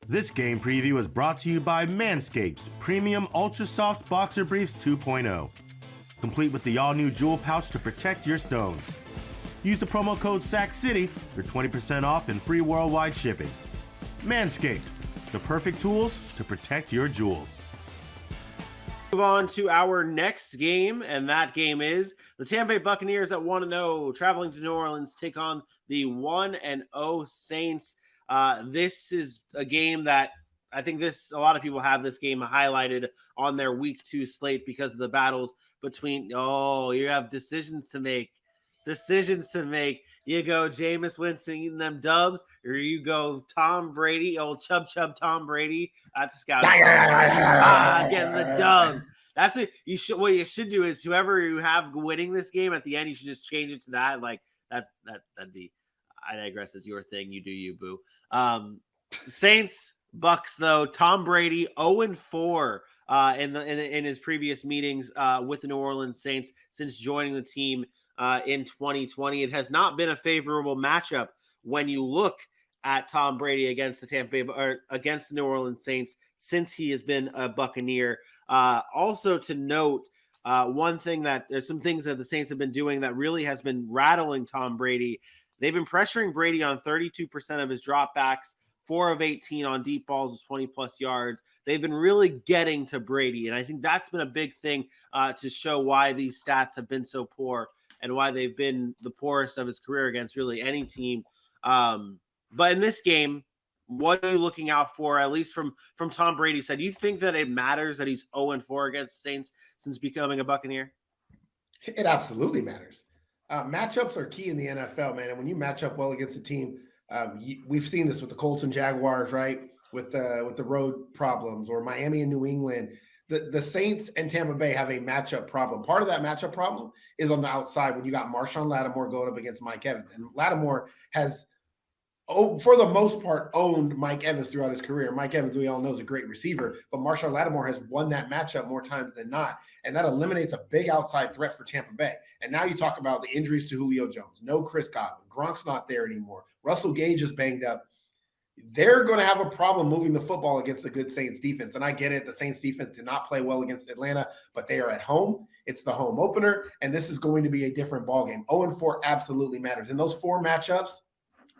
This game preview is brought to you by Manscaped's Premium Ultra Soft Boxer Briefs 2.0, complete with the all-new jewel pouch to protect your stones. Use the promo code SACCITY for 20% off and free worldwide shipping. Manscaped, the perfect tools to protect your jewels. Move on to our next game, and that game is the Tampa Bay Buccaneers at 1-0, traveling to New Orleans, take on the 1-0 Saints. This is a game that I think a lot of people have this game highlighted on their week 2 slate because of the battles between, you have decisions to make. You go Jameis Winston eating them dubs, or you go Tom Brady, old chub Tom Brady at the scouting getting the dubs. That's what you should. What you should do is whoever you have winning this game at the end, you should just change it to that. Like that'd be. I digress. Is your thing. You do you, boo. Saints Bucks though. Tom Brady 0-4 in his previous meetings with the New Orleans Saints since joining the team in 2020. It has not been a favorable matchup when you look at Tom Brady against against the New Orleans Saints since he has been a Buccaneer. Also to note, one thing that there's some things that the Saints have been doing that really has been rattling Tom Brady. They've been pressuring Brady on 32% of his dropbacks, 4 of 18 on deep balls with 20 plus yards. They've been really getting to Brady. And I think that's been a big thing to show why these stats have been so poor and why they've been the poorest of his career against really any team. But in this game, what are you looking out for, at least from Tom Brady's side? Do you think that it matters that he's 0-4 against the Saints since becoming a Buccaneer? It absolutely matters. Matchups are key in the NFL, man. And when you match up well against a team, we've seen this with the Colts and Jaguars, right? With the road problems, or Miami and New England. The Saints and Tampa Bay have a matchup problem. Part of that matchup problem is on the outside when you got Marshawn Lattimore going up against Mike Evans. And Lattimore has, for the most part, owned Mike Evans throughout his career. Mike Evans, we all know, is a great receiver, but Marshawn Lattimore has won that matchup more times than not. And that eliminates a big outside threat for Tampa Bay. And now you talk about the injuries to Julio Jones. No Chris Godwin. Gronk's not there anymore. Russell Gage is banged up. They're going to have a problem moving the football against the good Saints defense. And I get it. The Saints defense did not play well against Atlanta, but they are at home. It's the home opener, and this is going to be a different ballgame. 0-4 absolutely matters. In those 4 matchups,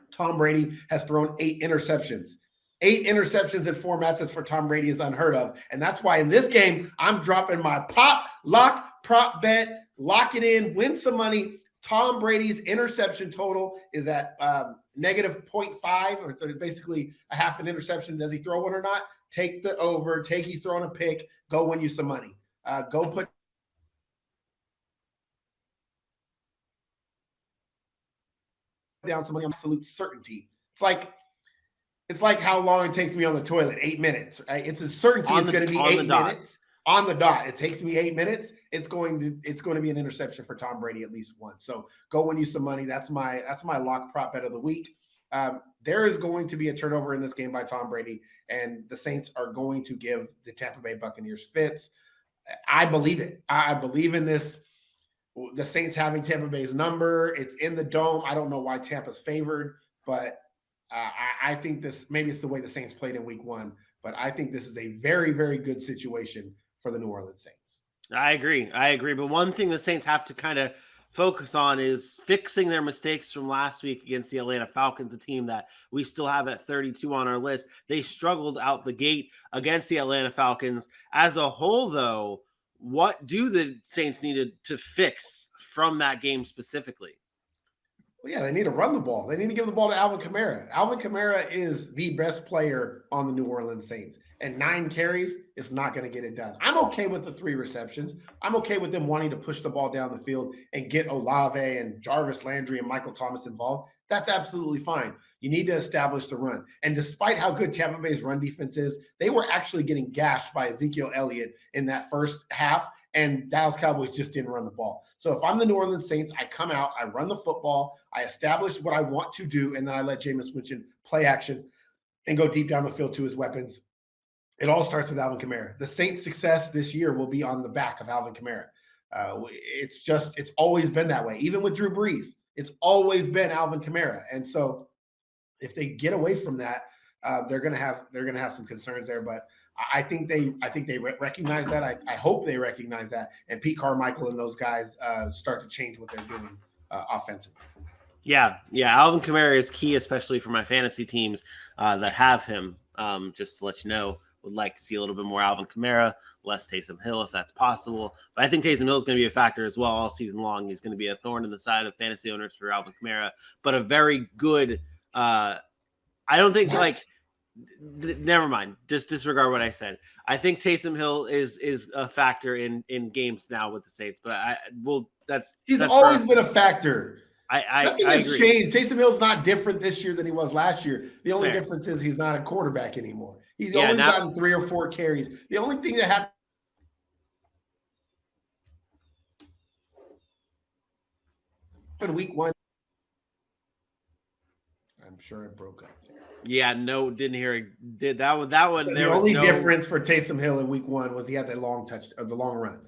Tom Brady has thrown 8 interceptions. 8 interceptions in 4 matchups for Tom Brady is unheard of. And that's why in this game, I'm dropping my pop, lock, prop bet, lock it in, win some money. Tom Brady's interception total is at negative 0.5, or basically a half an interception. Does he throw one or not? Take the over. He's throwing a pick. Go win you some money. Go put down some money. Absolute certainty. It's like how long it takes me on the toilet. 8 minutes, right? It's a certainty. It's going to be 8 minutes. On the dot. It takes me 8 minutes. It's going to be an interception for Tom Brady, at least one. So go win you some money. That's my lock prop bet of the week. There is going to be a turnover in this game by Tom Brady, and the Saints are going to give the Tampa Bay Buccaneers fits. I believe it. I believe in this. The Saints having Tampa Bay's number. It's in the dome. I don't know why Tampa's favored, but I think this, maybe it's the way the Saints played in week 1, but I think this is a very, very good situation for the New Orleans Saints. I agree. But one thing the Saints have to kind of focus on is fixing their mistakes from last week against the Atlanta Falcons, a team that we still have at 32 on our list. They struggled out the gate against the Atlanta Falcons. As a whole, though, what do the Saints need to fix from that game specifically? Well, yeah, they need to run the ball. They need to give the ball to Alvin Kamara. Alvin Kamara is the best player on the New Orleans Saints. And 9 carries is not going to get it done. I'm okay with the 3 receptions. I'm okay with them wanting to push the ball down the field and get Olave and Jarvis Landry and Michael Thomas involved. That's absolutely fine. You need to establish the run. And despite how good Tampa Bay's run defense is, they were actually getting gashed by Ezekiel Elliott in that first half, and Dallas Cowboys just didn't run the ball. So if I'm the New Orleans Saints, I come out, I run the football, I establish what I want to do, and then I let Jameis Winston play action and go deep down the field to his weapons. It all starts with Alvin Kamara. The Saints' success this year will be on the back of Alvin Kamara. It's always been that way. Even with Drew Brees, it's always been Alvin Kamara. And so if they get away from that, they're gonna have some concerns there. But I think they recognize that. I hope they recognize that, and Pete Carmichael and those guys start to change what they're doing offensively. Yeah. Alvin Kamara is key, especially for my fantasy teams that have him. Just to let you know, would like to see a little bit more Alvin Kamara, less Taysom Hill if that's possible. But I think Taysom Hill is going to be a factor as well all season long. He's going to be a thorn in the side of fantasy owners for Alvin Kamara, but a very good. I don't think never mind. Just disregard what I said. I think Taysom Hill is a factor in games now with the Saints, but he's always been a factor. Nothing has agree. changed. Taysom Hill's not different this year than he was last year. The only difference is he's not a quarterback anymore. He's always gotten 3 or 4 carries. The only thing that happened week 1, I'm sure it broke up there. Yeah, no, didn't hear it. Did that one? The only difference for Taysom Hill in week 1 was he had the long run.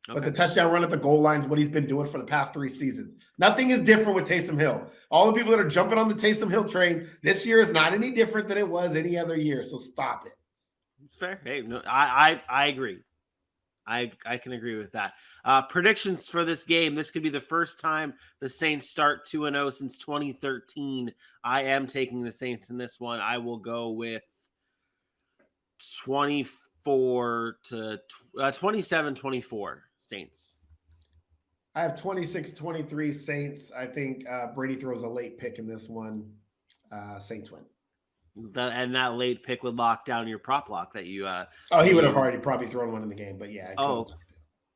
Okay. But the touchdown run at the goal line is what he's been doing for the past 3 seasons. Nothing is different with Taysom Hill. All the people that are jumping on the Taysom Hill train this year is not any different than it was any other year. So stop it. It's fair. Hey, no, I agree. I can agree with that. Predictions for this game. This could be the first time the Saints start 2-0 since 2013. I am taking the Saints in this one. I will go with 27-24 Saints. I have 26-23 Saints. I think Brady throws a late pick in this one. Saints win. And that late pick would lock down your prop lock that you. He would have already probably thrown one in the game, but yeah.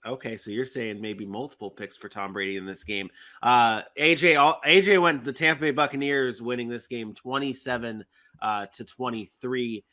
Okay. So you're saying maybe multiple picks for Tom Brady in this game. AJ went the Tampa Bay Buccaneers winning this game 27-23.